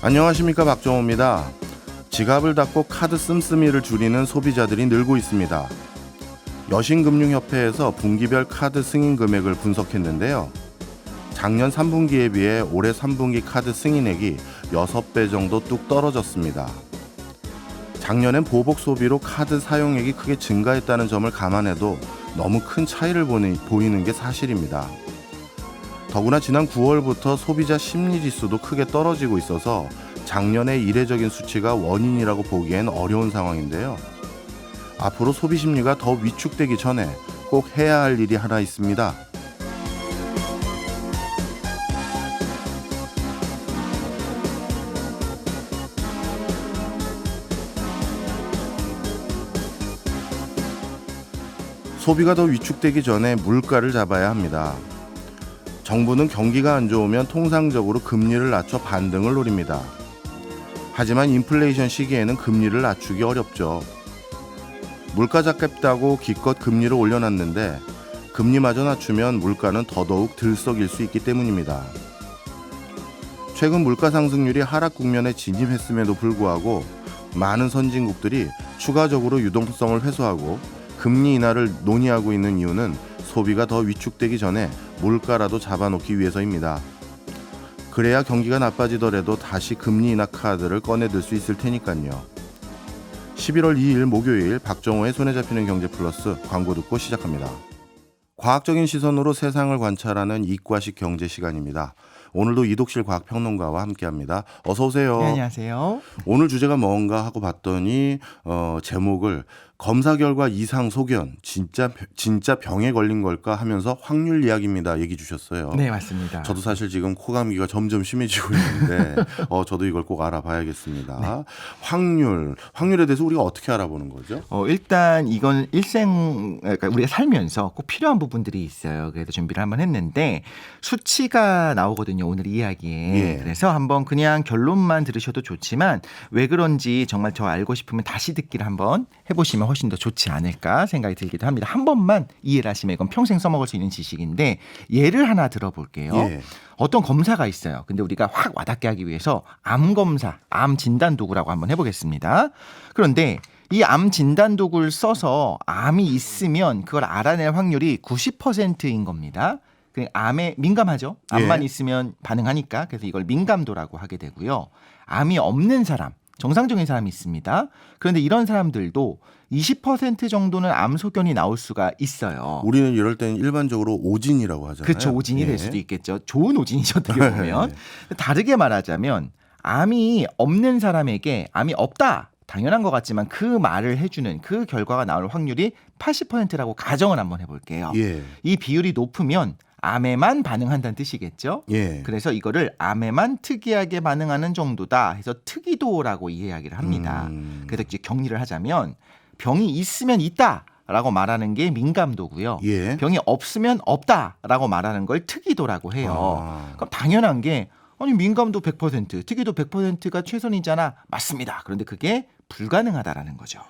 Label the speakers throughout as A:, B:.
A: 안녕하십니까, 박정호입니다. 지갑을 닫고 카드 씀씀이를 줄이는 소비자들이 늘고 있습니다. 여신금융협회에서 분기별 카드 승인 금액을 분석했는데요. 작년 3분기에 비해 올해 3분기 카드 승인액이 6배 정도 뚝 떨어졌습니다. 작년엔 보복 소비로 카드 사용액이 크게 증가했다는 점을 감안해도 너무 큰 차이를 보이는 게 사실입니다. 더구나 지난 9월부터 소비자 심리지수도 크게 떨어지고 있어서 작년의 이례적인 수치가 원인이라고 보기엔 어려운 상황인데요. 앞으로 소비 심리가 더 위축되기 전에 꼭 해야 할 일이 하나 있습니다. 소비가 더 위축되기 전에 물가를 잡아야 합니다. 정부는 경기가 안 좋으면 통상적으로 금리를 낮춰 반등을 노립니다. 하지만 인플레이션 시기에는 금리를 낮추기 어렵죠. 물가 잡겠다고 기껏 금리를 올려놨는데 금리마저 낮추면 물가는 더더욱 들썩일 수 있기 때문입니다. 최근 물가 상승률이 하락 국면에 진입했음에도 불구하고 많은 선진국들이 추가적으로 유동성을 회수하고 금리 인하를 논의하고 있는 이유는 소비가 더 위축되기 전에 물가라도 잡아놓기 위해서입니다. 그래야 경기가 나빠지더라도 다시 금리 인하 카드를 꺼내들 수 있을 테니까요. 11월 2일 목요일 박정호의 손에 잡히는 경제 플러스 광고 듣고 시작합니다. 과학적인 시선으로 세상을 관찰하는 이과식 경제 시간입니다. 오늘도 이독실 과학평론가와 함께합니다. 어서 오세요.
B: 네, 안녕하세요.
A: 오늘 주제가 뭔가 하고 봤더니 제목을 검사 결과 이상 소견 진짜 병에 걸린 걸까 하면서 확률 이야기입니다. 얘기 주셨어요.
B: 네, 맞습니다.
A: 저도 사실 지금 코감기가 점점 심해지고 있는데 저도 이걸 꼭 알아봐야겠습니다. 네. 확률에 대해서 우리가 어떻게 알아보는 거죠?
B: 일단 이건 그러니까 우리가 살면서 꼭 필요한 부분들이 있어요. 그래서 준비를 한번 했는데 수치가 나오거든요. 오늘 이야기에.
A: 예.
B: 그래서 한번 그냥 결론만 들으셔도 좋지만 왜 그런지 정말 더 알고 싶으면 다시 듣기를 한번 해보시면 훨씬 더 좋지 않을까 생각이 들기도 합니다. 한 번만 이해를 하시면 이건 평생 써먹을 수 있는 지식인데 예를 하나 들어볼게요.
A: 예.
B: 어떤 검사가 있어요. 근데 우리가 확 와닿게 하기 위해서 암 검사, 암 진단 도구라고 한번 해보겠습니다. 그런데 이 암 진단 도구를 써서 암이 있으면 그걸 알아낼 확률이 90%인 겁니다. 암에 민감하죠. 암만
A: 예.
B: 있으면 반응하니까. 그래서 이걸 민감도라고 하게 되고요. 암이 없는 사람, 정상적인 사람이 있습니다. 그런데 이런 사람들도 20% 정도는 암 소견이 나올 수가 있어요.
A: 우리는 이럴 때는 일반적으로 오진이라고 하잖아요.
B: 그렇죠. 오진이 될 수도 있겠죠. 좋은 오진이죠. 어떻게 보면.
A: 네.
B: 다르게 말하자면 암이 없는 사람에게 암이 없다. 당연한 것 같지만 그 말을 해주는 그 결과가 나올 확률이 80%라고 가정을 한번 해볼게요.
A: 예.
B: 이 비율이 높으면 암에만 반응한다는 뜻이겠죠.
A: 예.
B: 그래서 이거를 암에만 특이하게 반응하는 정도다 해서 특이도라고 이야기를 합니다. 그래서 이제 정리를 하자면 병이 있으면 있다라고 말하는 게 민감도고요.
A: 예.
B: 병이 없으면 없다라고 말하는 걸 특이도라고 해요. 그럼 당연한 게 아니 민감도 100%, 특이도 100%가 최선이잖아. 맞습니다. 그런데 그게 불가능하다라는 거죠.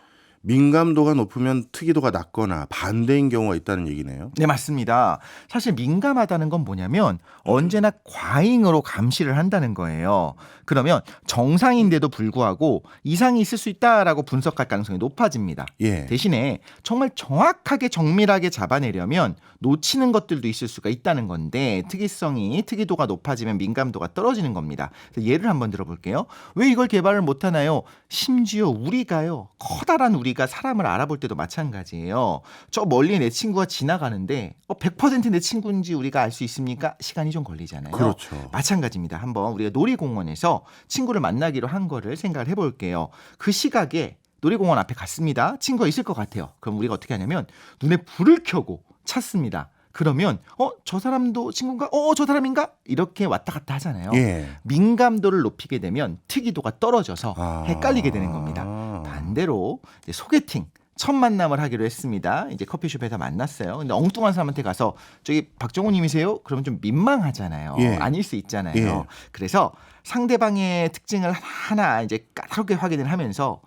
A: 민감도가 높으면 특이도가 낮거나 반대인 경우가 있다는 얘기네요.
B: 네, 맞습니다. 사실 민감하다는 건 뭐냐면 언제나 과잉으로 감시를 한다는 거예요. 그러면 정상인데도 불구하고 이상이 있을 수 있다라고 분석할 가능성이 높아집니다.
A: 예.
B: 대신에 정말 정확하게 정밀하게 잡아내려면 놓치는 것들도 있을 수가 있다는 건데 특이도가 높아지면 민감도가 떨어지는 겁니다. 예를 한번 들어볼게요. 왜 이걸 개발을 못하나요? 심지어 우리가요. 커다란 우리가 사람을 알아볼 때도 마찬가지예요. 저 멀리 내 친구가 지나가는데 100% 내 친구인지 우리가 알 수 있습니까? 시간이 좀 걸리잖아요.
A: 그렇죠.
B: 마찬가지입니다. 한번 우리가 놀이공원에서 친구를 만나기로 한 거를 생각을 해볼게요. 그 시각에 놀이공원 앞에 갔습니다. 친구가 있을 것 같아요. 그럼 우리가 어떻게 하냐면 눈에 불을 켜고 찾습니다. 그러면 저 사람도 친구인가? 저 사람인가? 이렇게 왔다 갔다 하잖아요.
A: 예.
B: 민감도를 높이게 되면 특이도가 떨어져서 헷갈리게 되는 겁니다. 반대로 이제 소개팅 첫 만남을 하기로 했습니다. 이제 커피숍에서 만났어요. 근데 엉뚱한 사람한테 가서 저기 박정호님이세요? 그러면 좀 민망하잖아요.
A: 예.
B: 아닐 수 있잖아요.
A: 예.
B: 그래서 상대방의 특징을 하나 이제 까다롭게 확인을 하면서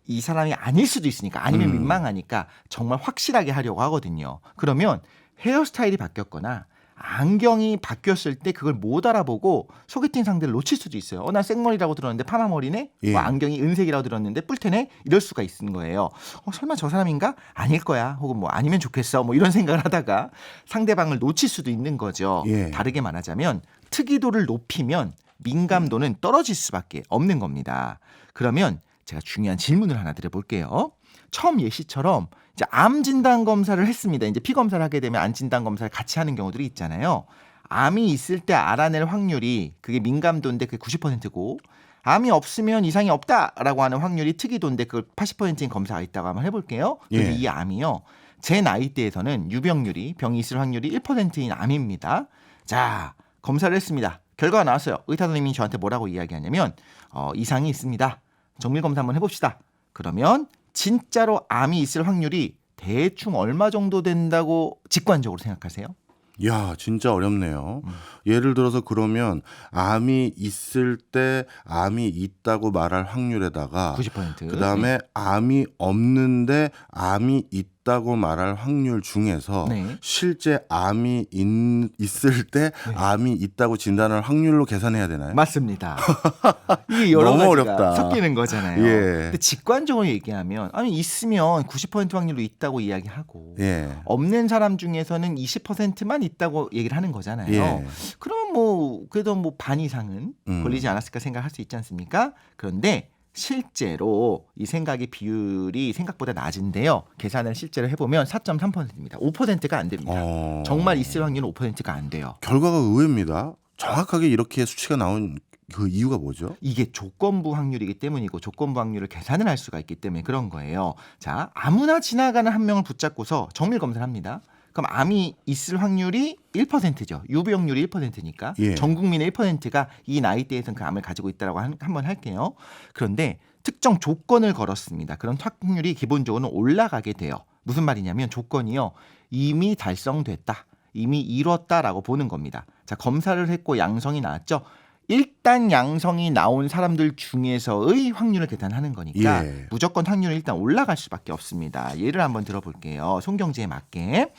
B: 이 사람이 아닐 수도 있으니까 아니면 민망하니까 정말 확실하게 하려고 하거든요. 그러면 헤어스타일이 바뀌었거나 안경이 바뀌었을 때 그걸 못 알아보고 소개팅 상대를 놓칠 수도 있어요. 난 생머리라고 들었는데 파마머리네?
A: 예.
B: 뭐 안경이 은색이라고 들었는데 뿔테네? 이럴 수가 있는 거예요. 설마 저 사람인가? 아닐 거야. 혹은 뭐 아니면 좋겠어. 뭐 이런 생각을 하다가 상대방을 놓칠 수도 있는 거죠.
A: 예.
B: 다르게 말하자면 특이도를 높이면 민감도는 떨어질 수밖에 없는 겁니다. 그러면 제가 중요한 질문을 하나 드려볼게요. 처음 예시처럼 이제 암 진단 검사를 했습니다. 이제 피 검사를 하게 되면 암 진단 검사를 같이 하는 경우들이 있잖아요. 암이 있을 때 알아낼 확률이 그게 민감도인데 그게 90%고 암이 없으면 이상이 없다라고 하는 확률이 특이도인데 그걸 80%인 검사가 있다고 한번 해볼게요. 그런데
A: 예.
B: 이 암이요. 제 나이대에서는 유병률이 병이 있을 확률이 1%인 암입니다. 자, 검사를 했습니다. 결과가 나왔어요. 의사 선생님이 저한테 뭐라고 이야기하냐면 이상이 있습니다. 정밀 검사 한번 해봅시다. 그러면 진짜로 암이 있을 확률이 대충 얼마 정도 된다고 직관적으로 생각하세요?
A: 야, 진짜 어렵네요. 예를 들어서 그러면 암이 있을 때 암이 있다고 말할 확률에다가
B: 90%.
A: 그다음에 암이 없는데 암이 있다고 말할 확률 중에서
B: 네.
A: 실제 암이 있을 때 암이 있다고 진단할 확률로 계산해야 되나요?
B: 맞습니다. 이게 여러
A: 너무
B: 가지가
A: 어렵다.
B: 섞이는 거잖아요.
A: 예.
B: 근데 직관적으로 얘기하면 아니 있으면 90% 확률로 있다고 이야기하고
A: 예.
B: 없는 사람 중에서는 20%만 있다고 얘기를 하는 거잖아요.
A: 예.
B: 그러면 뭐 그래도 뭐 반 이상은
A: 음.
B: 걸리지 않았을까 생각할 수 있지 않습니까? 그런데 실제로 이 생각의 비율이 생각보다 낮은데요. 계산을 실제로 해보면 4.3%입니다. 5%가 안 됩니다. 정말 있을 확률은 5%가 안 돼요.
A: 결과가 의외입니다. 정확하게 이렇게 수치가 나온 그 이유가 뭐죠?
B: 이게 조건부 확률이기 때문이고 조건부 확률을 계산을 할 수가 있기 때문에 그런 거예요. 자, 아무나 지나가는 한 명을 붙잡고서 정밀 검사를 합니다. 그럼 암이 있을 확률이 1%죠. 유병률이 1%니까
A: 예.
B: 전 국민의 1%가 이 나이대에서는 그 암을 가지고 있다라고 한번 할게요. 그런데 특정 조건을 걸었습니다. 그런 확률이 기본적으로 올라가게 돼요. 무슨 말이냐면 조건이요. 이미 달성됐다. 이미 이뤘다라고 보는 겁니다. 자, 검사를 했고 양성이 나왔죠. 일단 양성이 나온 사람들 중에서의 확률을 계산하는 거니까
A: 예.
B: 무조건 확률은 일단 올라갈 수밖에 없습니다. 예를 한번 들어볼게요. 손경제에 맞게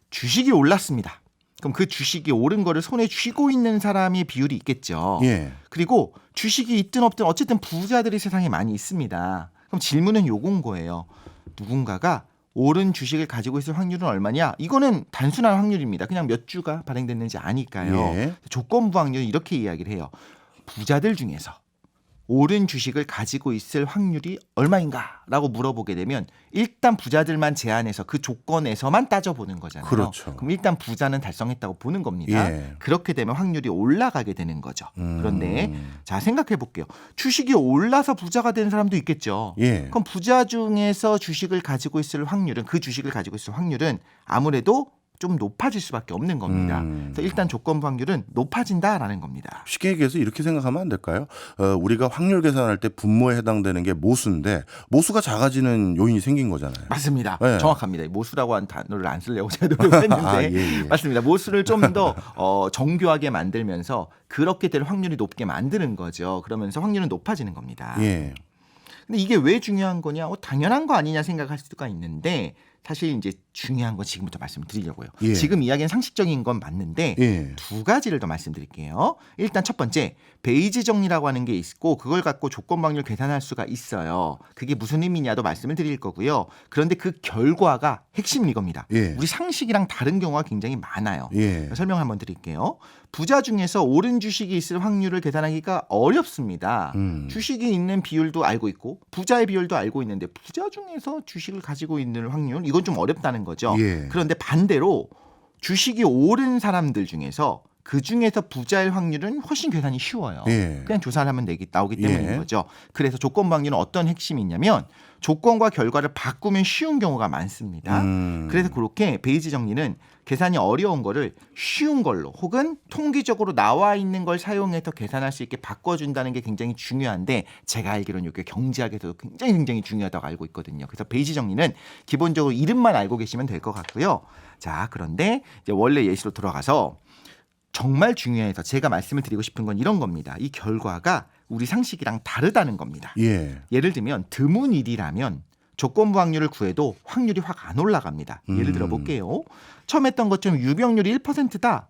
B: 주식이 올랐습니다. 그럼 그 주식이 오른 거를 손에 쥐고 있는 사람의 비율이 있겠죠.
A: 예.
B: 그리고 주식이 있든 없든 어쨌든 부자들이 세상에 많이 있습니다. 그럼 질문은 요건 거예요. 누군가가 오른 주식을 가지고 있을 확률은 얼마냐? 이거는 단순한 확률입니다. 그냥 몇 주가 발행됐는지 아니까요.
A: 예.
B: 조건부 확률은 이렇게 이야기를 해요. 부자들 중에서 오른 주식을 가지고 있을 확률이 얼마인가라고 물어보게 되면 일단 부자들만 제한해서 그 조건에서만 따져보는 거잖아요.
A: 그렇죠.
B: 그럼 일단 부자는 달성했다고 보는 겁니다.
A: 예.
B: 그렇게 되면 확률이 올라가게 되는 거죠. 그런데 자, 생각해 볼게요. 주식이 올라서 부자가 된 사람도 있겠죠.
A: 예.
B: 그럼 부자 중에서 주식을 가지고 있을 확률은 그 주식을 가지고 있을 확률은 아무래도 좀 높아질 수밖에 없는 겁니다. 그래서 일단 조건부 확률은 높아진다라는 겁니다.
A: 쉽게 얘기해서 이렇게 생각하면 안 될까요? 우리가 확률 계산할 때 분모에 해당되는 게 모수인데 모수가 작아지는 요인이 생긴 거잖아요.
B: 맞습니다.
A: 네.
B: 정확합니다. 모수라고 한 단어를 안 쓰려고 제가 노력했는데
A: 아, 예, 예.
B: 맞습니다. 모수를 좀 더 정교하게 만들면서 그렇게 될 확률이 높게 만드는 거죠. 그러면서 확률은 높아지는 겁니다.
A: 예.
B: 근데 이게 왜 중요한 거냐? 당연한 거 아니냐 생각할 수가 있는데 사실 이제 중요한 건 지금부터 말씀을 드리려고요.
A: 예.
B: 지금 이야기는 상식적인 건 맞는데
A: 예.
B: 두 가지를 더 말씀드릴게요. 일단 첫 번째, 베이지 정리라고 하는 게 있고 그걸 갖고 조건 확률 계산할 수가 있어요. 그게 무슨 의미냐도 말씀을 드릴 거고요. 그런데 그 결과가 핵심은 이겁니다.
A: 예.
B: 우리 상식이랑 다른 경우가 굉장히 많아요.
A: 예.
B: 설명 한번 드릴게요. 부자 중에서 오른 주식이 있을 확률을 계산하기가 어렵습니다. 주식이 있는 비율도 알고 있고 부자의 비율도 알고 있는데 부자 중에서 주식을 가지고 있는 확률 이건 좀 어렵다는 거죠.
A: 예.
B: 그런데 반대로 주식이 오른 사람들 중에서 그 중에서 부자일 확률은 훨씬 계산이 쉬워요.
A: 예.
B: 그냥 조사를 하면 나오기 때문인
A: 예.
B: 거죠. 그래서 조건부 확률은 어떤 핵심이 있냐면 조건과 결과를 바꾸면 쉬운 경우가 많습니다. 그래서 그렇게 베이지 정리는 계산이 어려운 거를 쉬운 걸로 혹은 통계적으로 나와 있는 걸 사용해서 계산할 수 있게 바꿔준다는 게 굉장히 중요한데 제가 알기로는 이게 경제학에서도 굉장히 중요하다고 알고 있거든요. 그래서 베이지 정리는 기본적으로 이름만 알고 계시면 될 것 같고요. 자, 그런데 이제 원래 예시로 들어가서 정말 중요해서 제가 말씀을 드리고 싶은 건 이런 겁니다. 이 결과가 우리 상식이랑 다르다는 겁니다.
A: 예.
B: 예를 들면 드문 일이라면 조건부 확률을 구해도 확률이 확 안 올라갑니다. 예를 들어 볼게요. 처음 했던 것처럼 유병률이 1%다.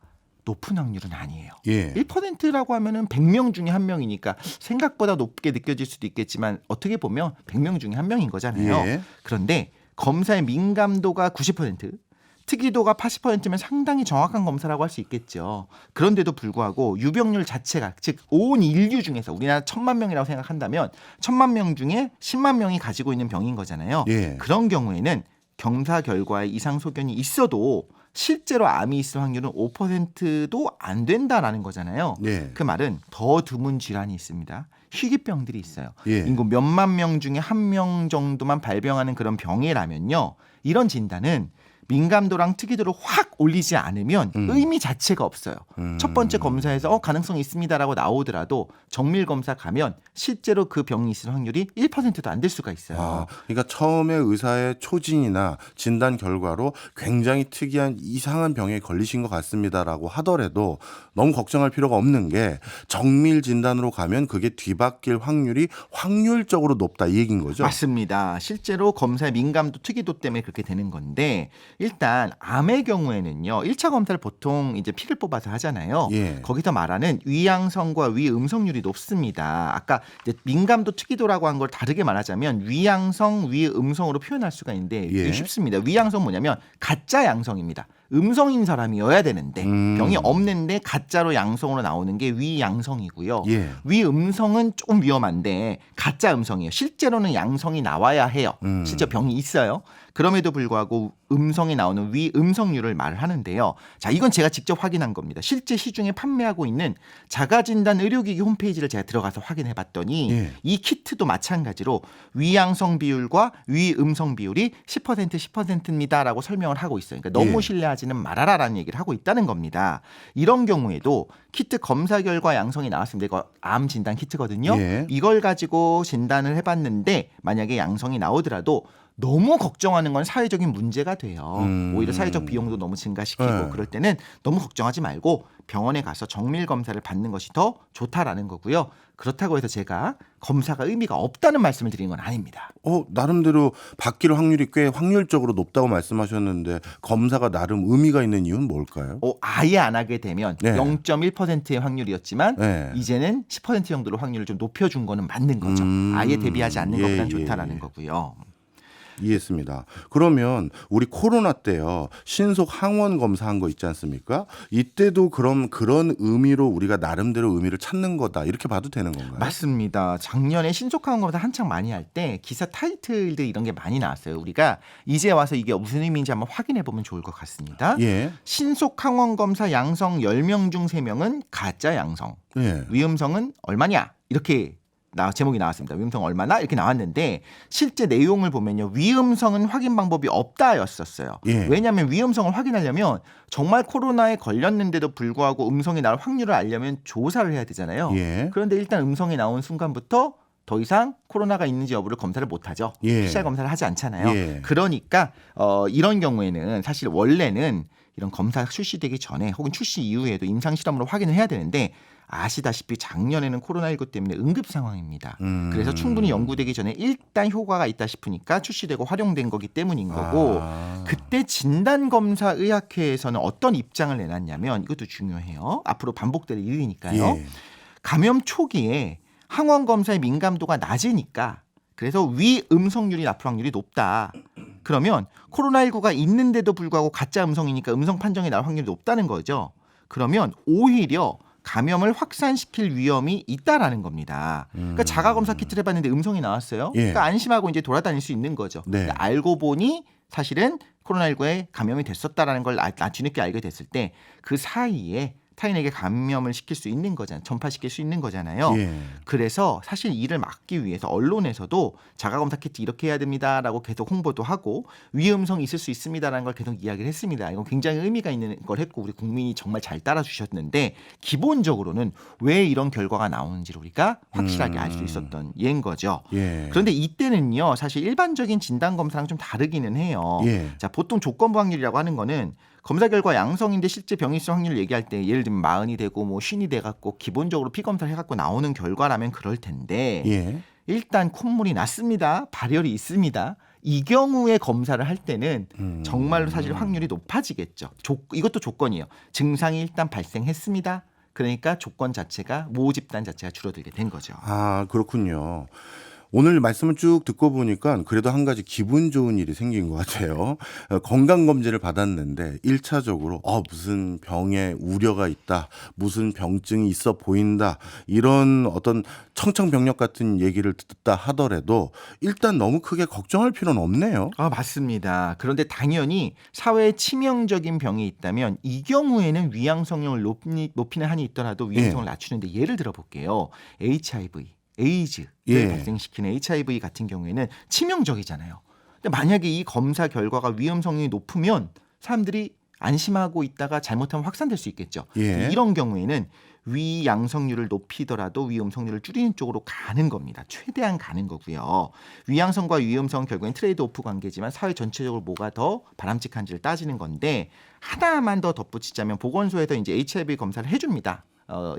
B: 높은 확률은 아니에요.
A: 예.
B: 1%라고 하면은 100명 중에 한 명이니까 생각보다 높게 느껴질 수도 있겠지만 어떻게 보면 100명 중에 한 명인 거잖아요.
A: 예.
B: 그런데 검사의 민감도가 90%, 특이도가 80%면 상당히 정확한 검사라고 할 수 있겠죠. 그런데도 불구하고 유병률 자체가 즉 온 인류 중에서 우리나라 1000만 명이라고 생각한다면 1000만 명 중에 10만 명이 가지고 있는 병인 거잖아요.
A: 예.
B: 그런 경우에는 검사 결과에 이상 소견이 있어도 실제로 암이 있을 확률은 5%도 안 된다라는 거잖아요.
A: 예.
B: 그 말은 더 드문 질환이 있습니다. 희귀병들이 있어요.
A: 예.
B: 인구 몇만 명 중에 한 명 정도만 발병하는 그런 병이라면요. 이런 진단은 민감도랑 특이도를 확 올리지 않으면 의미 자체가 없어요. 첫 번째 검사에서 가능성이 있습니다라고 나오더라도 정밀 검사 가면 실제로 그 병이 있을 확률이 1%도 안 될 수가 있어요.
A: 아, 그러니까 처음에 의사의 초진이나 진단 결과로 굉장히 특이한 이상한 병에 걸리신 것 같습니다라고 하더라도 너무 걱정할 필요가 없는 게 정밀 진단으로 가면 그게 뒤바뀔 확률이 확률적으로 높다 이 얘기인 거죠.
B: 맞습니다. 실제로 검사의 민감도 특이도 때문에 그렇게 되는 건데 일단 암의 경우에는요. 1차 검사를 보통 이제 피를 뽑아서 하잖아요.
A: 예.
B: 거기서 말하는 위양성과 위음성률이 높습니다. 아까 이제 민감도 특이도라고 한 걸 다르게 말하자면 위양성, 위음성으로 표현할 수가 있는데 이게
A: 예.
B: 쉽습니다. 위양성 뭐냐면 가짜 양성입니다. 음성인 사람이어야 되는데 병이 없는데 가짜로 양성으로 나오는 게 위양성이고요.
A: 예.
B: 위음성은 조금 위험한데 가짜 음성이에요. 실제로는 양성이 나와야 해요. 실제 병이 있어요. 그럼에도 불구하고 음성이 나오는 위음성률을 말을 하는데요. 자, 이건 제가 직접 확인한 겁니다. 실제 시중에 판매하고 있는 자가진단 의료기기 홈페이지를 제가 들어가서 확인해 봤더니
A: 예.
B: 이 키트도 마찬가지로 위양성 비율과 위음성 비율이 10% 10%입니다라고 설명을 하고 있어요. 그러니까 너무
A: 예.
B: 신뢰하지는 말아라라는 얘기를 하고 있다는 겁니다. 이런 경우에도 키트 검사 결과 양성이 나왔습니다. 이거 암 진단 키트거든요.
A: 예.
B: 이걸 가지고 진단을 해봤는데 만약에 양성이 나오더라도 너무 걱정하는 건 사회적인 문제가 돼요. 오히려 사회적 비용도 너무 증가시키고
A: 네.
B: 그럴 때는 너무 걱정하지 말고 병원에 가서 정밀 검사를 받는 것이 더 좋다라는 거고요. 그렇다고 해서 제가 검사가 의미가 없다는 말씀을 드리는 건 아닙니다.
A: 나름대로 바뀔 확률이 꽤 확률적으로 높다고 말씀하셨는데 검사가 나름 의미가 있는 이유는 뭘까요?
B: 아예 안 하게 되면
A: 네.
B: 0.1%의 확률이었지만
A: 네.
B: 이제는 10% 정도로 확률을 좀 높여준 거는 맞는 거죠. 아예 대비하지 않는 것보다는 좋다라는 거고요.
A: 이해했습니다. 그러면 우리 코로나 때요 신속 항원 검사한 거 있지 않습니까? 이때도 그런 의미로 우리가 나름대로 의미를 찾는 거다 이렇게 봐도 되는 건가요?
B: 맞습니다. 작년에 신속항원 검사 한창 많이 할 때 기사 타이틀들 이런 게 많이 나왔어요. 우리가 이제 와서 이게 무슨 의미인지 한번 확인해 보면 좋을 것 같습니다.
A: 예.
B: 신속항원 검사 양성 10명 중 3명은 가짜 양성.
A: 예.
B: 위험성은 얼마냐? 이렇게 제목이 나왔습니다. 위험성 얼마나? 이렇게 나왔는데 실제 내용을 보면요. 위험성은 확인 방법이 없다였었어요.
A: 예.
B: 왜냐하면 위험성을 확인하려면 정말 코로나에 걸렸는데도 불구하고 음성이 나올 확률을 알려면 조사를 해야 되잖아요.
A: 예.
B: 그런데 일단 음성이 나온 순간부터 더 이상 코로나가 있는지 여부를 검사를 못하죠.
A: 예.
B: PCR 검사를 하지 않잖아요.
A: 예.
B: 그러니까 이런 경우에는 사실 원래는 이런 검사 출시되기 전에 혹은 출시 이후에도 임상실험으로 확인을 해야 되는데 아시다시피 작년에는 코로나19 때문에 응급 상황입니다. 그래서 충분히 연구되기 전에 일단 효과가 있다 싶으니까 출시되고 활용된 거기 때문인 거고 그때 진단검사의학회에서는 어떤 입장을 내놨냐면 이것도 중요해요. 앞으로 반복될 일이니까요.
A: 예.
B: 감염 초기에 항원 검사의 민감도가 낮으니까 그래서 위음성률이 나쁠 확률이 높다. 그러면 코로나19가 있는데도 불구하고 가짜 음성이니까 음성 판정이 나올 확률이 높다는 거죠. 그러면 오히려 감염을 확산시킬 위험이 있다라는 겁니다. 그러니까 자가검사 키트를 해봤는데 음성이 나왔어요.
A: 예.
B: 그러니까 안심하고 이제 돌아다닐 수 있는 거죠.
A: 네.
B: 근데 알고 보니 사실은 코로나19에 감염이 됐었다라는 걸 뒤늦게 알게 됐을 때 그 사이에 타인에게 감염을 시킬 수 있는 거잖아요. 전파시킬 수 있는 거잖아요.
A: 예.
B: 그래서 사실 이를 막기 위해서 언론에서도 자가검사 키트 이렇게 해야 됩니다라고 계속 홍보도 하고 위험성이 있을 수 있습니다라는 걸 계속 이야기를 했습니다. 이건 굉장히 의미가 있는 걸 했고 우리 국민이 정말 잘 따라주셨는데 기본적으로는 왜 이런 결과가 나오는지를 우리가 확실하게 알 수 있었던 예인 거죠.
A: 예.
B: 그런데 이때는요. 사실 일반적인 진단검사랑 좀 다르기는 해요.
A: 예.
B: 자, 보통 조건부 확률이라고 하는 거는 검사 결과 양성인데 실제 병이 있을 확률을 얘기할 때 예를 들면 40이 되고 뭐 50이 돼갖고 기본적으로 피검사를 해갖고 나오는 결과라면 그럴 텐데
A: 예.
B: 일단 콧물이 났습니다. 발열이 있습니다. 이 경우에 검사를 할 때는 정말로 사실 확률이 높아지겠죠. 이것도 조건이에요. 증상이 일단 발생했습니다. 그러니까 조건 자체가 모호 집단 자체가 줄어들게 된 거죠.
A: 아, 그렇군요. 오늘 말씀을 쭉 듣고 보니까 그래도 한 가지 기분 좋은 일이 생긴 것 같아요. 건강검진을 받았는데 1차적으로 무슨 병에 우려가 있다, 무슨 병증이 있어 보인다, 이런 어떤 청천벽력 같은 얘기를 듣다 하더라도 일단 너무 크게 걱정할 필요는 없네요.
B: 맞습니다. 그런데 당연히 사회에 치명적인 병이 있다면 이 경우에는 위양성형을 높이는 한이 있더라도 위험성을 낮추는데 예를 들어 볼게요. HIV, 에이즈를 발생시키는 HIV 같은 경우에는 치명적이잖아요. 근데 만약에 이 검사 결과가 위험성이 높으면 사람들이 안심하고 있다가 잘못하면 확산될 수 있겠죠. 이런 경우에는 위양성률을 높이더라도 위험성률을 줄이는 쪽으로 가는 겁니다. 최대한 가는 거고요. 위양성과 위험성 결국엔 트레이드 오프 관계지만 사회 전체적으로 뭐가 더 바람직한지를 따지는 건데 하나만 더 덧붙이자면 보건소에서 이제 HIV 검사를 해줍니다.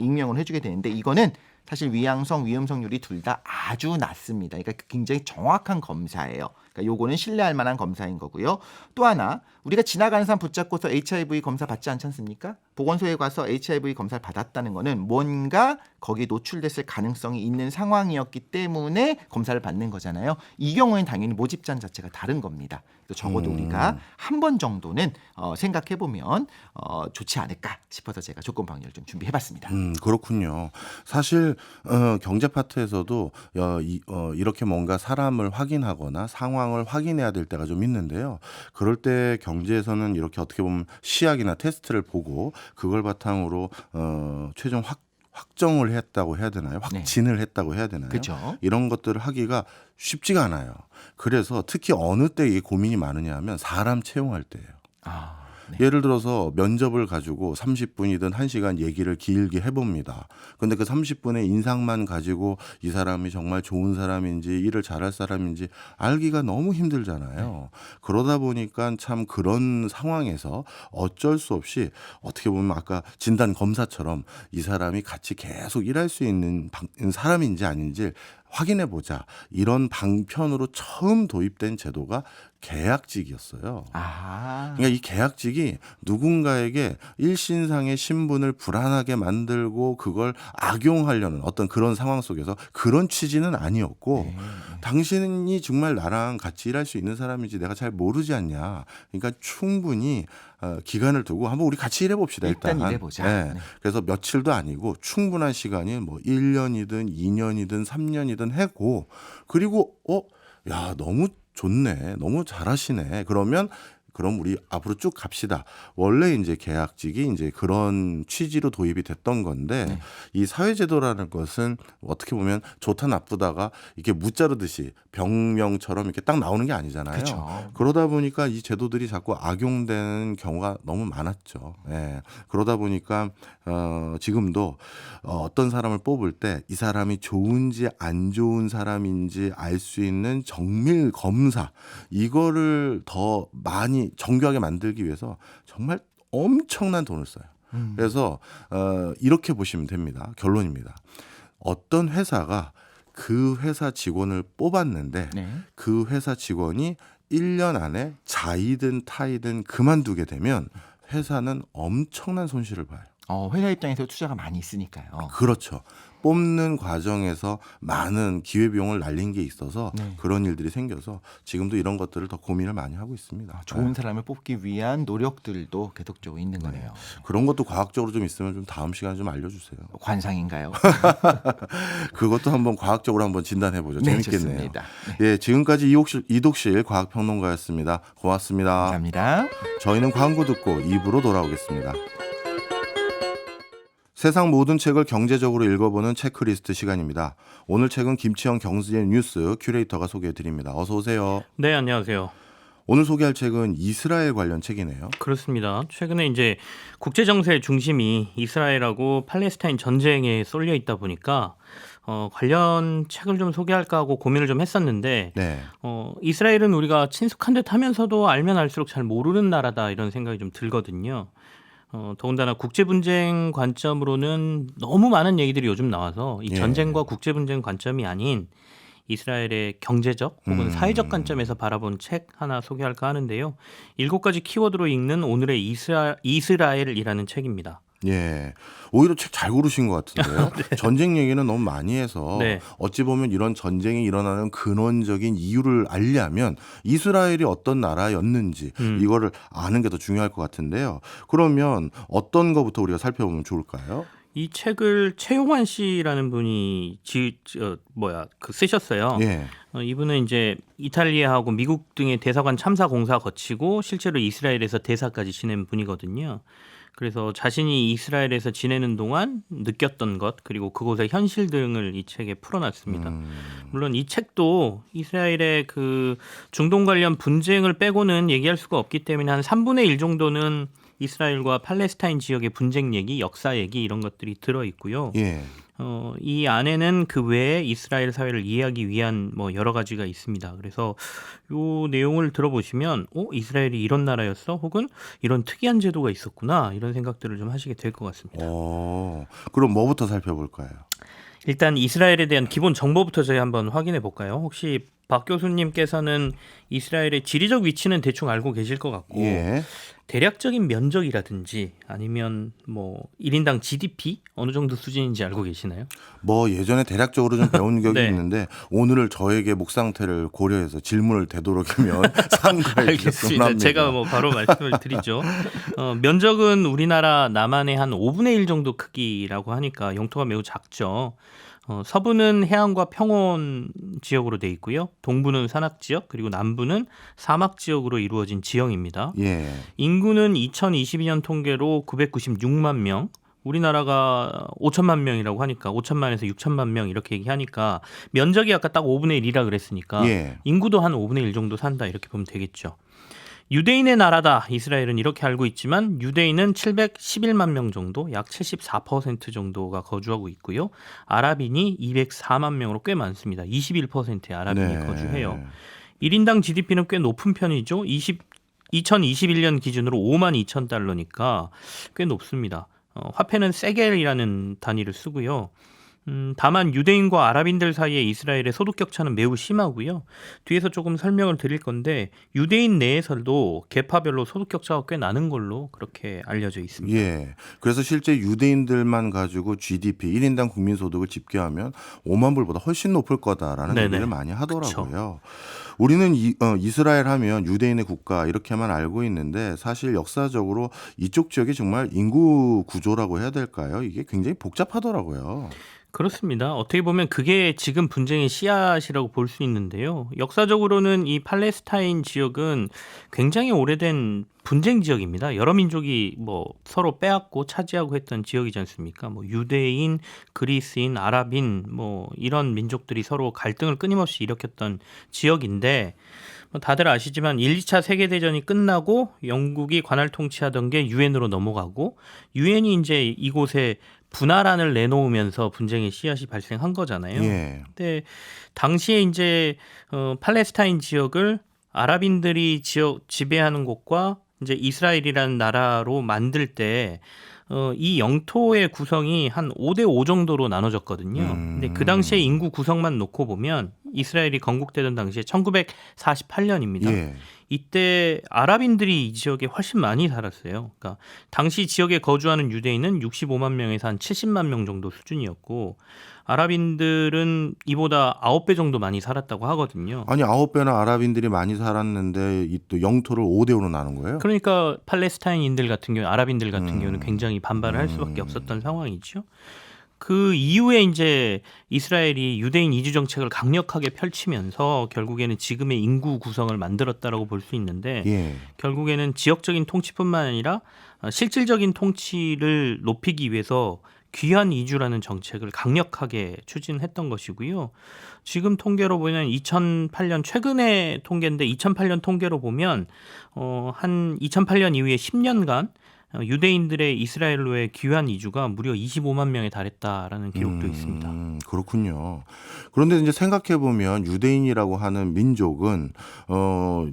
B: 익명을 해주게 되는데 이거는 사실 위양성, 위험성률이 둘 다 아주 낮습니다. 그러니까 굉장히 정확한 검사예요. 그러니까 요거는 신뢰할 만한 검사인 거고요. 또 하나 우리가 지나가는 사람 붙잡고서 HIV 검사 받지 않지 않습니까? 보건소에 가서 HIV 검사를 받았다는 거는 뭔가 거기에 노출됐을 가능성이 있는 상황이었기 때문에 검사를 받는 거잖아요. 이 경우에는 당연히 모집단 자체가 다른 겁니다. 적어도 우리가 한 번 정도는 생각해보면 좋지 않을까 싶어서 제가 조건 방역을 좀 준비해봤습니다.
A: 그렇군요. 사실 경제 파트에서도 이렇게 뭔가 사람을 확인하거나 상황을 확인해야 될 때가 좀 있는데요. 그럴 때 경제에서는 이렇게 어떻게 보면 시약이나 테스트를 보고 그걸 바탕으로 최종 확정을 했다고 해야 되나요? 확진을 했다고 해야 되나요?
B: 그렇죠.
A: 이런 것들을 하기가 쉽지가 않아요. 그래서 특히 어느 때 이 고민이 많으냐 하면 사람 채용할 때예요. 예를 들어서 면접을 가지고 30분이든 1시간 얘기를 길게 해봅니다. 근데 그 30분의 인상만 가지고 이 사람이 정말 좋은 사람인지 일을 잘할 사람인지 알기가 너무 힘들잖아요. 그러다 보니까 참 그런 상황에서 어쩔 수 없이 어떻게 보면 아까 진단 검사처럼 이 사람이 같이 계속 일할 수 있는 사람인지 아닌지 확인해보자. 이런 방편으로 처음 도입된 제도가 계약직이었어요. 그러니까 이 계약직이 누군가에게 일신상의 신분을 불안하게 만들고 그걸 악용하려는 어떤 그런 상황 속에서 그런 취지는 아니었고 당신이 정말 나랑 같이 일할 수 있는 사람인지 내가 잘 모르지 않냐. 그러니까 충분히 기간을 두고 한번 우리 같이 일해봅시다.
B: 일단 일해보자.
A: 그래서 며칠도 아니고 충분한 시간이 뭐 1년이든 2년이든 3년이든 하고 그리고 야 너무 좋네. 너무 잘하시네. 그럼 우리 앞으로 쭉 갑시다. 원래 이제 계약직이 이제 그런 취지로 도입이 됐던 건데 이 사회제도라는 것은 어떻게 보면 좋다 나쁘다가 이렇게 무자르듯이 병명처럼 이렇게 딱 나오는 게 아니잖아요.
B: 그쵸.
A: 그러다 보니까 이 제도들이 자꾸 악용되는 경우가 너무 많았죠. 그러다 보니까 지금도 어떤 사람을 뽑을 때 이 사람이 좋은지 안 좋은 사람인지 알 수 있는 정밀 검사 이거를 더 많이 정교하게 만들기 위해서 정말 엄청난 돈을 써요. 그래서 이렇게 보시면 됩니다. 결론입니다. 어떤 회사가 그 회사 직원을 뽑았는데 그 회사 직원이 1년 안에 자이든 타이든 그만두게 되면 회사는 엄청난 손실을 봐요.
B: 회사 입장에서 투자가 많이 있으니까요.
A: 그렇죠. 뽑는 과정에서 많은 기회비용을 날린 게 있어서 그런 일들이 생겨서 지금도 이런 것들을 더 고민을 많이 하고 있습니다.
B: 좋은 사람을 뽑기 위한 노력들도 계속적으로 있는 거네요.
A: 그런 것도 과학적으로 좀 있으면 좀 다음 시간에 좀 알려주세요.
B: 관상인가요?
A: 그것도 한번 과학적으로 한번 진단해보죠. 재밌겠네요.
B: 좋습니다.
A: 지금까지 이독실 과학평론가였습니다. 고맙습니다.
B: 감사합니다.
A: 저희는 광고 듣고 2부로 돌아오겠습니다. 세상 모든 책을 경제적으로 읽어보는 체크리스트 시간입니다. 오늘 책은 김치영 경제 뉴스 큐레이터가 소개해드립니다. 어서 오세요.
C: 네, 안녕하세요.
A: 오늘 소개할 책은 이스라엘 관련 책이네요.
C: 그렇습니다. 최근에 이제 국제 정세의 중심이 이스라엘하고 팔레스타인 전쟁에 쏠려 있다 보니까 관련 책을 좀 소개할까 하고 고민을 좀 했었는데 이스라엘은 우리가 친숙한 듯 하면서도 알면 알수록 잘 모르는 나라다 이런 생각이 좀 들거든요. 더군다나 국제분쟁 관점으로는 너무 많은 얘기들이 요즘 나와서 이 전쟁과 국제분쟁 관점이 아닌 이스라엘의 경제적 혹은 사회적 관점에서 바라본 책 하나 소개할까 하는데요. 7가지 키워드로 읽는 오늘의 이스라엘이라는 책입니다.
A: 예, 오히려 책 잘 고르신 것 같은데요.
C: 네.
A: 전쟁 얘기는 너무 많이 해서
C: 네.
A: 어찌 보면 이런 전쟁이 일어나는 근원적인 이유를 알려면 이스라엘이 어떤 나라였는지 이거를 아는 게 더 중요할 것 같은데요. 그러면 어떤 거부터 우리가 살펴보면 좋을까요?
C: 이 책을 최용환 씨라는 분이 쓰셨어요.
A: 예.
C: 이분은 이제 이탈리아하고 미국 등의 대사관 참사 공사 거치고 실제로 이스라엘에서 대사까지 지낸 분이거든요. 그래서 자신이 이스라엘에서 지내는 동안 느꼈던 것 그리고 그곳의 현실 등을 이 책에 풀어놨습니다. 물론 이 책도 이스라엘의 그 중동 관련 분쟁을 빼고는 얘기할 수가 없기 때문에 한 3분의 1 정도는 이스라엘과 팔레스타인 지역의 분쟁 얘기, 역사 얘기 이런 것들이 들어 있고요.
A: 예.
C: 이 안에는 그 외에 이스라엘 사회를 이해하기 위한 뭐 여러 가지가 있습니다. 그래서 요 내용을 들어보시면 이스라엘이 이런 나라였어? 혹은 이런 특이한 제도가 있었구나 이런 생각들을 좀 하시게 될 것 같습니다.
A: 그럼 뭐부터 살펴볼까요?
C: 일단 이스라엘에 대한 기본 정보부터 저희 한번 확인해 볼까요? 혹시 박 교수님께서는 이스라엘의 지리적 위치는 대충 알고 계실 것 같고
A: 예.
C: 대략적인 면적이라든지 아니면 뭐 1인당 GDP 어느 정도 수준인지 알고 계시나요?
A: 뭐 예전에 대략적으로 좀 배운 적이
C: 네.
A: 있는데 오늘을 저에게 목 상태를 고려해서 질문을 되도록이면 상가해 주셨으면
C: 알겠습니다.
A: 합니다.
C: 제가 뭐 바로 말씀을 드리죠. 면적은 우리나라 남한의 한 5분의 1 정도 크기라고 하니까 영토가 매우 작죠. 서부는 해안과 평원 지역으로 돼 있고요. 동부는 산악 지역 그리고 남부는 사막 지역으로 이루어진 지형입니다.
A: 예.
C: 인구는 2022년 통계로 996만 명. 우리나라가 5천만 명이라고 하니까 5천만에서 6천만 명 이렇게 얘기하니까 면적이 아까 딱 5분의 1이라 그랬으니까
A: 예.
C: 인구도 한 5분의 1 정도 산다 이렇게 보면 되겠죠. 유대인의 나라다. 이스라엘은 이렇게 알고 있지만 유대인은 711만 명 정도, 약 74% 정도가 거주하고 있고요. 아랍인이 204만 명으로 꽤 많습니다. 21%의 아랍인이
A: 네.
C: 거주해요. 1인당 GDP는 꽤 높은 편이죠. 2021년 기준으로 5만 2천 달러니까 꽤 높습니다. 화폐는 세겔이라는 단위를 쓰고요. 다만 유대인과 아랍인들 사이에 이스라엘의 소득 격차는 매우 심하고요. 뒤에서 조금 설명을 드릴 건데 유대인 내에서도 계파별로 소득 격차가 꽤 나는 걸로 그렇게 알려져 있습니다.
A: 예. 그래서 실제 유대인들만 가지고 GDP 1인당 국민소득을 집계하면 5만 불보다 훨씬 높을 거다라는
C: 네네.
A: 얘기를 많이 하더라고요. 우리는 이스라엘 하면 유대인의 국가 이렇게만 알고 있는데 사실 역사적으로 이쪽 지역이 정말 인구 구조라고 해야 될까요? 이게 굉장히 복잡하더라고요.
C: 그렇습니다. 어떻게 보면 그게 지금 분쟁의 씨앗이라고 볼 수 있는데요. 역사적으로는 이 팔레스타인 지역은 굉장히 오래된 분쟁 지역입니다. 여러 민족이 뭐 서로 빼앗고 차지하고 했던 지역이지 않습니까? 뭐 유대인, 그리스인, 아랍인 뭐 이런 민족들이 서로 갈등을 끊임없이 일으켰던 지역인데 다들 아시지만 1, 2차 세계대전이 끝나고 영국이 관할 통치하던 게 유엔으로 넘어가고 유엔이 이제 이곳에 분할안을 내놓으면서 분쟁의 씨앗이 발생한 거잖아요.
A: 예.
C: 근데 당시에 이제 팔레스타인 지역을 아랍인들이 지배하는 곳과 이제 이스라엘이라는 나라로 만들 때 이 영토의 구성이 한 5대5 정도로 나눠졌거든요. 근데 그 당시에 인구 구성만 놓고 보면 이스라엘이 건국되던 당시에 1948년입니다.
A: 예.
C: 이때 아랍인들이 이 지역에 훨씬 많이 살았어요. 그러니까 당시 지역에 거주하는 유대인은 65만 명에서 한 70만 명 정도 수준이었고 아랍인들은 이보다 9배 정도 많이 살았다고 하거든요.
A: 아니 9배나 아랍인들이 많이 살았는데 이 또 영토를 5대5로 나눈 거예요?
C: 그러니까 팔레스타인인들 같은 경우, 아랍인들 같은 경우는 굉장히 반발을 할 수밖에 없었던 상황이죠. 그 이후에 이제 이스라엘이 유대인 이주 정책을 강력하게 펼치면서 결국에는 지금의 인구 구성을 만들었다라고 볼 수 있는데
A: 예.
C: 결국에는 지역적인 통치뿐만 아니라 실질적인 통치를 높이기 위해서 귀환 이주라는 정책을 강력하게 추진했던 것이고요. 지금 통계로 보면 2008년 최근의 통계인데 2008년 통계로 보면 한 2008년 이후에 10년간 유대인들의 이스라엘로의 귀환 이주가 무려 25만 명에 달했다라는 기록도 있습니다.
A: 그렇군요. 그런데 이제 생각해 보면 유대인이라고 하는 민족은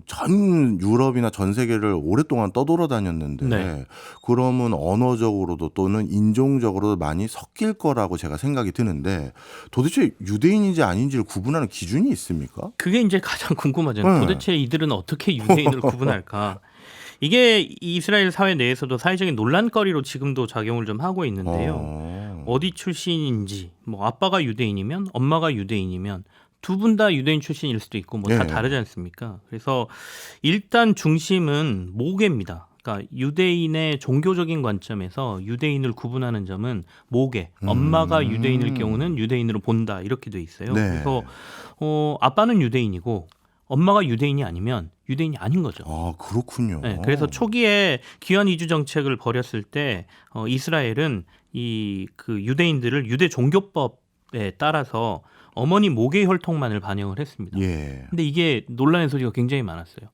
A: 전 유럽이나 전 세계를 오랫동안 떠돌아다녔는데
C: 네.
A: 그러면 언어적으로도 또는 인종적으로도 많이 섞일 거라고 제가 생각이 드는데 도대체 유대인인지 아닌지를 구분하는 기준이 있습니까?
C: 그게 이제 가장 궁금하잖아요.
A: 네.
C: 도대체 이들은 어떻게 유대인을 구분할까? 이게 이스라엘 사회 내에서도 사회적인 논란거리로 지금도 작용을 좀 하고 있는데요. 어디 출신인지, 뭐 아빠가 유대인이면, 엄마가 유대인이면 두 분 다 유대인 출신일 수도 있고 뭐 다
A: 네.
C: 다르지 않습니까? 그래서 일단 중심은 모계입니다. 그러니까 유대인의 종교적인 관점에서 유대인을 구분하는 점은 모계. 엄마가 유대인일 경우는 유대인으로 본다 이렇게 돼 있어요.
A: 네.
C: 그래서 아빠는 유대인이고 엄마가 유대인이 아니면 유대인이 아닌 거죠.
A: 아, 그렇군요.
C: 네, 그래서 초기에 귀환 이주 정책을 벌였을 때 이스라엘은 그 유대인들을 유대 종교법에 따라서 어머니 모계 혈통만을 반영을 했습니다.
A: 예.
C: 근데 이게 논란의 소지가 굉장히 많았어요.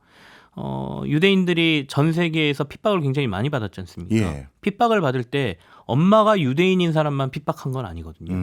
C: 유대인들이 전 세계에서 핍박을 굉장히 많이 받았지 않습니까?
A: 예.
C: 핍박을 받을 때 엄마가 유대인인 사람만 핍박한 건 아니거든요.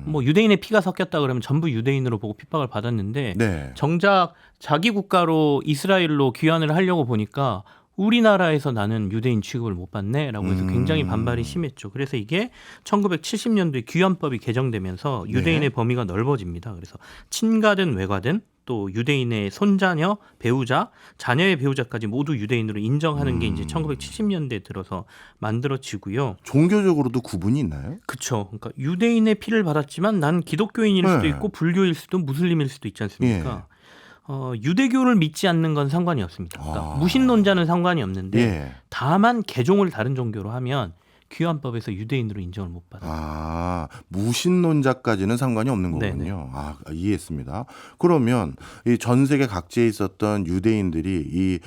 C: 뭐 유대인의 피가 섞였다 그러면 전부 유대인으로 보고 핍박을 받았는데
A: 네.
C: 정작 자기 국가로 이스라엘로 귀환을 하려고 보니까 우리나라에서 나는 유대인 취급을 못 받네라고 해서 굉장히 반발이 심했죠. 그래서 이게 1970년도에 귀환법이 개정되면서 유대인의
A: 네.
C: 범위가 넓어집니다. 그래서 친가든 외가든 또 유대인의 손자녀, 배우자, 자녀의 배우자까지 모두 유대인으로 인정하는 게 이제 1970년대에 들어서 만들어지고요.
A: 종교적으로도 구분이 있나요?
C: 그렇죠. 그러니까 유대인의 피를 받았지만 난 기독교인일 수도
A: 네.
C: 있고 불교일 수도 무슬림일 수도 있지 않습니까? 유대교를 믿지 않는 건 상관이 없습니다. 그러니까 무신론자는 상관이 없는데
A: 예.
C: 다만 개종을 다른 종교로 하면 귀환법에서 유대인으로 인정을 못 받아요.
A: 아, 무신론자까지는 상관이 없는 거군요.
C: 네네.
A: 아, 이해했습니다. 그러면 이 전 세계 각지에 있었던 유대인들이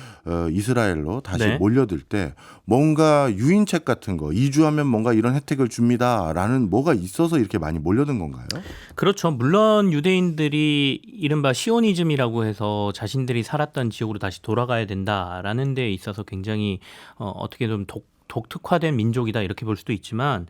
A: 이스라엘로 다시
C: 네.
A: 몰려들 때 뭔가 유인책 같은 거 이주하면 뭔가 이런 혜택을 줍니다라는 뭐가 있어서 이렇게 많이 몰려든 건가요?
C: 그렇죠. 물론 유대인들이 이른바 시오니즘이라고 해서 자신들이 살았던 지역으로 다시 돌아가야 된다라는 데 있어서 굉장히 어떻게 좀 독특화된 민족이다 이렇게 볼 수도 있지만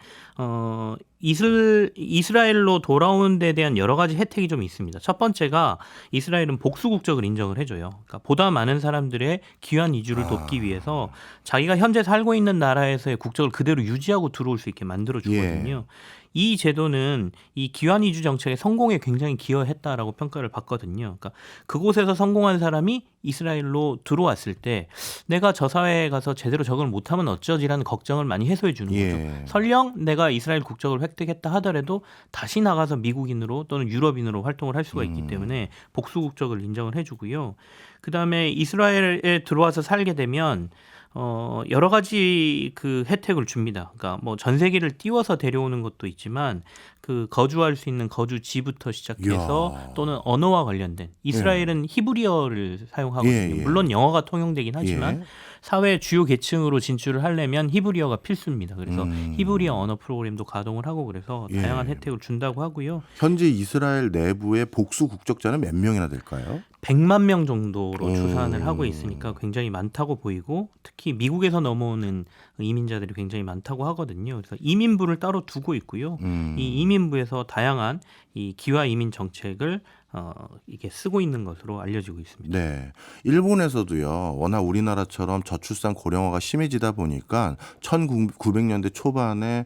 C: 이스라엘로 돌아오는 데 대한 여러 가지 혜택이 좀 있습니다. 첫 번째가 이스라엘은 복수 국적을 인정을 해줘요. 그러니까 보다 많은 사람들의 귀환 이주를 돕기 위해서 자기가 현재 살고 있는 나라에서의 국적을 그대로 유지하고 들어올 수 있게 만들어 주거든요. 이 제도는 이 귀환 이주 정책의 성공에 굉장히 기여했다라고 평가를 받거든요. 그러니까 그곳에서 성공한 사람이 이스라엘로 들어왔을 때 내가 저 사회에 가서 제대로 적응을 못하면 어쩌지라는 걱정을 많이 해소해 주는 거죠. 설령 내가 이스라엘 국적을 획득했다 하더라도 다시 나가서 미국인으로 또는 유럽인으로 활동을 할 수가 있기 때문에 복수 국적을 인정을 해주고요. 그다음에 이스라엘에 들어와서 살게 되면 여러 가지 그 혜택을 줍니다. 그러니까 뭐 전 세계를 띄워서 데려오는 것도 있지만 그 거주할 수 있는 거주지부터 시작해서
A: 이야.
C: 또는 언어와 관련된 이스라엘은 히브리어를 사용하거든요. 물론 영어가 통용되긴 하지만 사회 주요 계층으로 진출을 하려면 히브리어가 필수입니다. 그래서 히브리어 언어 프로그램도 가동을 하고 그래서 다양한 혜택을 준다고 하고요.
A: 현재 이스라엘 내부의 복수 국적자는 몇 명이나 될까요?
C: 100만 명 정도로 추산을 하고 있으니까 굉장히 많다고 보이고 특히 미국에서 넘어오는 이민자들이 굉장히 많다고 하거든요. 그래서 이민부를 따로 두고 있고요. 이 이민부에서 다양한 이 기화 이민 정책을 이게 쓰고 있는 것으로 알려지고 있습니다.
A: 네, 일본에서도요. 워낙 우리나라처럼 저출산 고령화가 심해지다 보니까 1900년대 초반에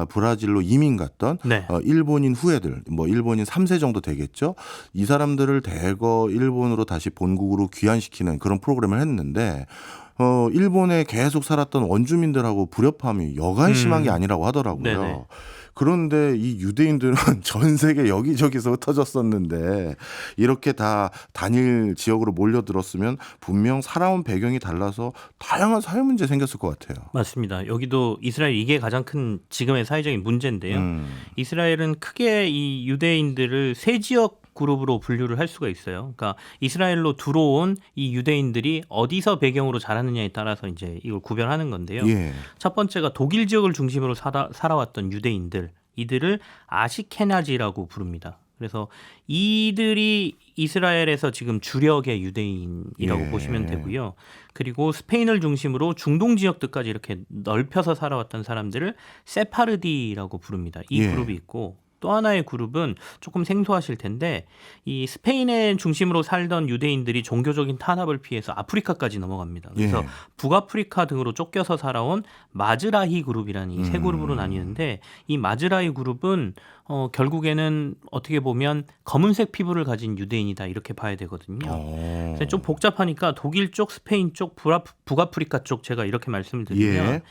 A: 브라질로 이민 갔던
C: 네.
A: 일본인 후예들, 뭐 일본인 3세 정도 되겠죠. 이 사람들을 대거 일본으로 다시 본국으로 귀환시키는 그런 프로그램을 했는데 일본에 계속 살았던 원주민들하고 불협화음이 여간 심한 게 아니라고 하더라고요.
C: 네네.
A: 그런데 이 유대인들은 전 세계 여기저기서 흩어졌었는데 이렇게 다 단일 지역으로 몰려들었으면 분명 살아온 배경이 달라서 다양한 사회 문제 생겼을 것 같아요.
C: 맞습니다. 여기도 이스라엘 이게 가장 큰 지금의 사회적인 문제인데요. 이스라엘은 크게 이 유대인들을 세 지역 그룹으로 분류를 할 수가 있어요. 그러니까 이스라엘로 들어온 이 유대인들이 어디서 배경으로 자랐느냐에 따라서 이제 이걸 구별하는 건데요. 첫 번째가 독일 지역을 중심으로 살아왔던 유대인들, 이들을 아시케나지라고 부릅니다. 그래서 이들이 이스라엘에서 지금 주력의 유대인이라고
A: 예.
C: 보시면 되고요. 그리고 스페인을 중심으로 중동 지역들까지 이렇게 넓혀서 살아왔던 사람들을 세파르디라고 부릅니다. 이
A: 예.
C: 그룹이 있고 또 하나의 그룹은 조금 생소하실 텐데 이 스페인의 중심으로 살던 유대인들이 종교적인 탄압을 피해서 아프리카까지 넘어갑니다. 그래서
A: 예.
C: 북아프리카 등으로 쫓겨서 살아온 마즈라히 그룹이라는 이 세 그룹으로 나뉘는데 이 마즈라히 그룹은 결국에는 어떻게 보면 검은색 피부를 가진 유대인이다 이렇게 봐야 되거든요. 그래서 좀 복잡하니까 독일 쪽, 스페인 쪽, 북아프리카 쪽 제가 이렇게 말씀을 드리면
A: 예.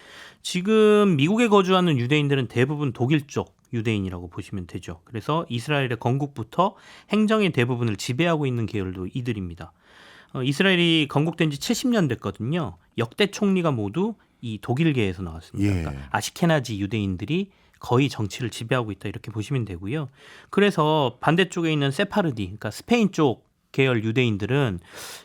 C: 지금 미국에 거주하는 유대인들은 대부분 독일 쪽 유대인이라고 보시면 되죠. 그래서 이스라엘의 건국부터 행정의 대부분을 지배하고 있는 계열도 이들입니다. 이스라엘이 건국된 지 70년 됐거든요. 역대 총리가 모두 이 독일계에서 나왔습니다.
A: 예.
C: 그러니까 아시케나지 유대인들이 거의 정치를 지배하고 있다 이렇게 보시면 되고요. 그래서 반대쪽에 있는 세파르디, 그러니까 스페인 쪽 계열 유대인들은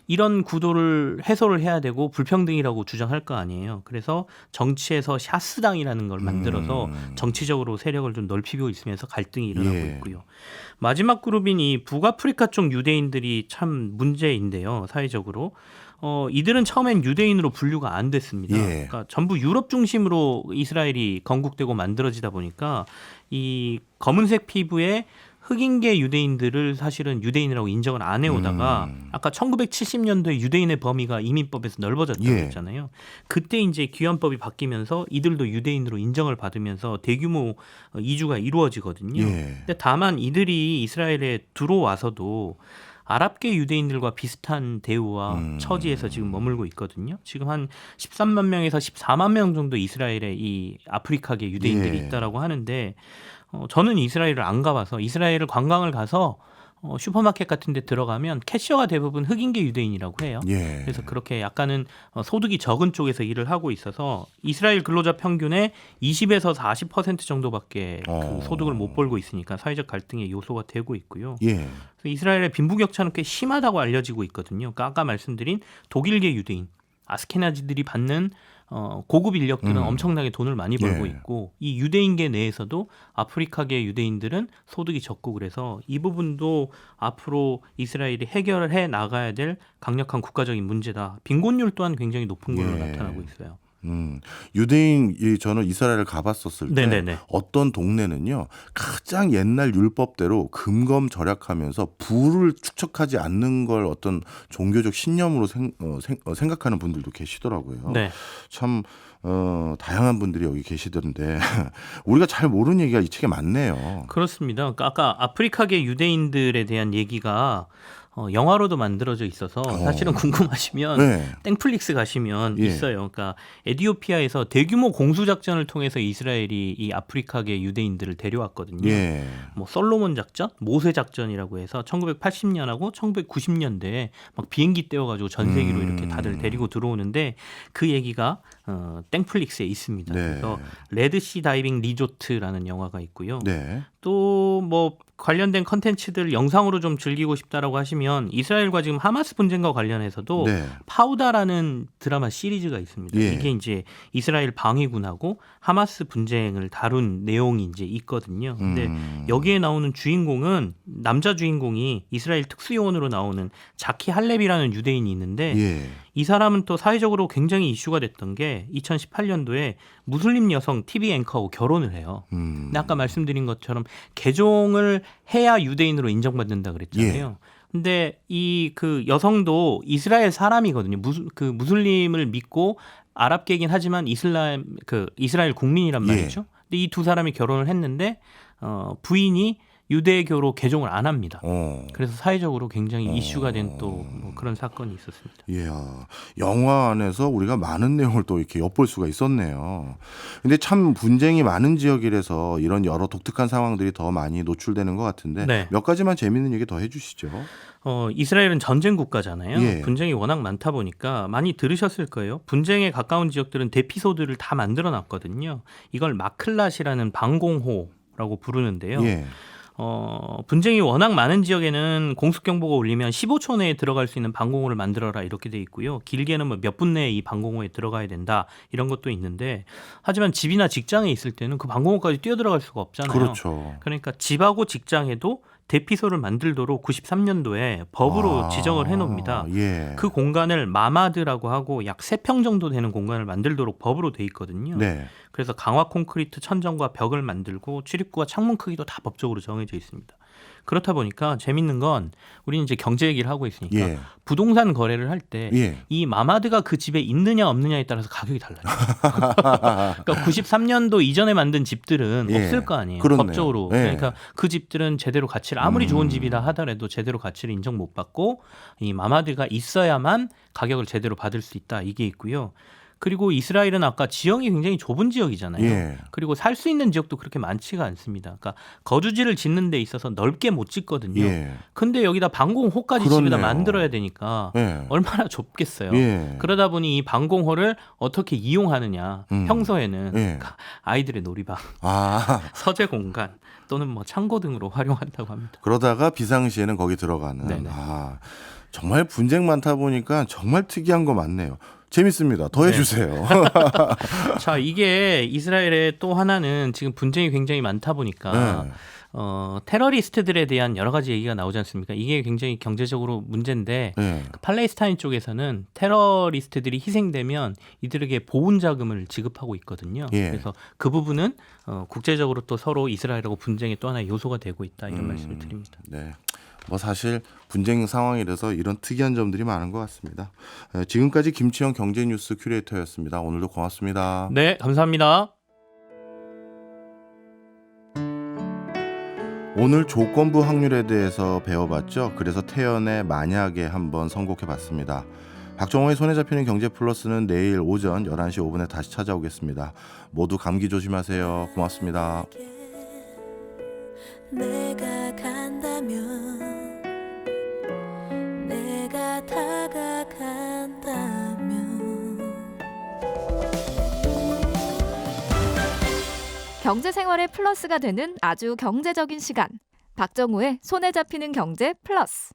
C: 이런 구도를 해소를 해야 되고 불평등이라고 주장할 거 아니에요. 그래서 정치에서 샤스당이라는 걸 만들어서 정치적으로 세력을 좀 넓히고 있으면서 갈등이 일어나고
A: 예.
C: 있고요. 마지막 그룹인 이 북아프리카 쪽 유대인들이 참 문제인데요. 사회적으로. 이들은 처음엔 유대인으로 분류가 안 됐습니다.
A: 예.
C: 그러니까 전부 유럽 중심으로 이스라엘이 건국되고 만들어지다 보니까 이 검은색 피부의 흑인계 유대인들을 사실은 유대인이라고 인정을 안 해오다가 아까 1970년도에 유대인의 범위가 이민법에서 넓어졌다고
A: 예.
C: 했잖아요. 그때 이제 귀환법이 바뀌면서 이들도 유대인으로 인정을 받으면서 대규모 이주가 이루어지거든요.
A: 예.
C: 근데 다만 이들이 이스라엘에 들어와서도 아랍계 유대인들과 비슷한 대우와 처지에서 지금 머물고 있거든요. 지금 한 13만 명에서 14만 명 정도 이스라엘에 이 아프리카계 유대인들이
A: 예.
C: 있다라고 하는데 저는 이스라엘을 안 가봐서 이스라엘을 관광을 가서 슈퍼마켓 같은 데 들어가면 캐셔가 대부분 흑인계 유대인이라고 해요.
A: 예.
C: 그래서 그렇게 약간은 소득이 적은 쪽에서 일을 하고 있어서 이스라엘 근로자 평균의 20에서 40% 정도밖에 그 소득을 못 벌고 있으니까 사회적 갈등의 요소가 되고 있고요.
A: 예.
C: 그래서 이스라엘의 빈부격차는 꽤 심하다고 알려지고 있거든요. 그러니까 아까 말씀드린 독일계 유대인, 아스케나지들이 받는 고급 인력들은 엄청나게 돈을 많이 벌고
A: 예.
C: 있고 이 유대인계 내에서도 아프리카계 유대인들은 소득이 적고 그래서 이 부분도 앞으로 이스라엘이 해결을 해 나가야 될 강력한 국가적인 문제다. 빈곤율 또한 굉장히 높은 걸로
A: 예.
C: 나타나고 있어요.
A: 유대인 저는 이스라엘을 가봤었을 때
C: 네네네.
A: 어떤 동네는요 가장 옛날 율법대로 금검 절약하면서 부를 축적하지 않는 걸 어떤 종교적 신념으로 생각하는 분들도 계시더라고요.
C: 네.
A: 참 다양한 분들이 여기 계시던데 우리가 잘 모르는 얘기가 이 책에 많네요.
C: 그렇습니다. 그러니까 아까 아프리카계 유대인들에 대한 얘기가 영화로도 만들어져 있어서 사실은 궁금하시면
A: 네.
C: 땡플릭스 가시면
A: 예.
C: 있어요. 그러니까 에티오피아에서 대규모 공수 작전을 통해서 이스라엘이 이 아프리카계 유대인들을 데려왔거든요.
A: 예.
C: 뭐 솔로몬 작전, 모세 작전이라고 해서 1980년하고 1990년대에 막 비행기 떼어가지고 전 세계로 이렇게 다들 데리고 들어오는데 그 얘기가 땡플릭스에 있습니다.
A: 네.
C: 그래서 레드시 다이빙 리조트라는 영화가 있고요.
A: 네.
C: 또 뭐 관련된 컨텐츠들 영상으로 좀 즐기고 싶다라고 하시면 이스라엘과 지금 하마스 분쟁과 관련해서도
A: 네.
C: 파우다라는 드라마 시리즈가 있습니다.
A: 예.
C: 이게 이제 이스라엘 방위군하고 하마스 분쟁을 다룬 내용이 이제 있거든요. 근데 여기에 나오는 주인공은 남자 주인공이 이스라엘 특수요원으로 나오는 자키 할렙이라는 유대인이 있는데
A: 예.
C: 이 사람은 또 사회적으로 굉장히 이슈가 됐던 게 2018년도에 무슬림 여성 TV 앵커하고 결혼을 해요. 근데 아까 말씀드린 것처럼 개종을 해야 유대인으로 인정받는다 그랬잖아요. 근데 이 그 여성도 이스라엘 사람이거든요. 무슬림을 믿고 아랍계긴 하지만 이스라엘 국민이란 말이죠. 근데 이 두 사람이 결혼을 했는데 부인이 유대교로 개종을 안 합니다. 그래서 사회적으로 굉장히 이슈가 된 또 뭐 그런 사건이 있었습니다.
A: 이야, 영화 안에서 우리가 많은 내용을 또 이렇게 엿볼 수가 있었네요. 근데 참 분쟁이 많은 지역이라서 이런 여러 독특한 상황들이 더 많이 노출되는 것 같은데
C: 네.
A: 몇 가지만 재밌는 얘기 더 해주시죠.
C: 이스라엘은 전쟁 국가잖아요.
A: 예.
C: 분쟁이 워낙 많다 보니까 많이 들으셨을 거예요. 분쟁에 가까운 지역들은 대피소들을 다 만들어 놨거든요. 이걸 마클랏이라는 방공호라고 부르는데요.
A: 예.
C: 분쟁이 워낙 많은 지역에는 공습경보가 울리면 15초 내에 들어갈 수 있는 방공호를 만들어라 이렇게 돼 있고요. 길게는 뭐 몇 분 내에 이 방공호에 들어가야 된다 이런 것도 있는데 하지만 집이나 직장에 있을 때는 그 방공호까지 뛰어들어갈 수가 없잖아요.
A: 그렇죠.
C: 그러니까 집하고 직장에도 대피소를 만들도록 93년도에 법으로 지정을 해놓습니다.
A: 예.
C: 그 공간을 마마드라고 하고 약 3평 정도 되는 공간을 만들도록 법으로 돼 있거든요.
A: 네.
C: 그래서 강화 콘크리트 천정과 벽을 만들고 출입구와 창문 크기도 다 법적으로 정해져 있습니다. 그렇다 보니까 재밌는 건 우리는 이제 경제 얘기를 하고 있으니까
A: 예.
C: 부동산 거래를 할 때 이
A: 예.
C: 마마드가 그 집에 있느냐 없느냐에 따라서 가격이 달라요. 그러니까 93년도 이전에 만든 집들은
A: 예.
C: 없을 거 아니에요.
A: 그렇네요.
C: 법적으로.
A: 예.
C: 그러니까 그 집들은 제대로 가치를 아무리 좋은 집이라 하더라도 제대로 가치를 인정 못 받고 이 마마드가 있어야만 가격을 제대로 받을 수 있다. 이게 있고요. 그리고 이스라엘은 아까 지형이 굉장히 좁은 지역이잖아요.
A: 예.
C: 그리고 살 수 있는 지역도 그렇게 많지가 않습니다. 그러니까 거주지를 짓는 데 있어서 넓게 못 짓거든요.
A: 예.
C: 근데 여기다 방공호까지
A: 그렇네요.
C: 집에다 만들어야 되니까
A: 예.
C: 얼마나 좁겠어요.
A: 예.
C: 그러다 보니 이 방공호를 어떻게 이용하느냐. 평소에는
A: 예.
C: 아이들의 놀이방,
A: 아,
C: 서재 공간 또는 뭐 창고 등으로 활용한다고 합니다.
A: 그러다가 비상시에는 거기 들어가는.
C: 네네.
A: 아, 정말 분쟁 많다 보니까 정말 특이한 거 많네요. 재밌습니다. 더 해주세요.
C: 자, 이게 이스라엘의 또 하나는 지금 분쟁이 굉장히 많다 보니까
A: 네.
C: 테러리스트들에 대한 여러 가지 얘기가 나오지 않습니까? 이게 굉장히 경제적으로 문제인데
A: 네.
C: 그 팔레스타인 쪽에서는 테러리스트들이 희생되면 이들에게 보훈 자금을 지급하고 있거든요.
A: 예.
C: 그래서 그 부분은 국제적으로 또 서로 이스라엘하고 분쟁의 또 하나의 요소가 되고 있다 이런 말씀을 드립니다.
A: 네. 뭐 사실 분쟁 상황이라서 이런 특이한 점들이 많은 것 같습니다. 지금까지 김치영 경제뉴스 큐레이터였습니다. 오늘도 고맙습니다.
C: 네, 감사합니다.
A: 오늘 조건부 확률에 대해서 배워봤죠. 그래서 태연의 만약에 한번 선곡해봤습니다. 박정호의 손에 잡히는 경제 플러스는 내일 오전 11시 5분에 다시 찾아오겠습니다. 모두 감기 조심하세요. 고맙습니다.
D: 내가 간다면 내가 다가간다면
E: 경제 생활의 플러스가 되는 아주 경제적인 시간. 박정우의 손에 잡히는 경제 플러스.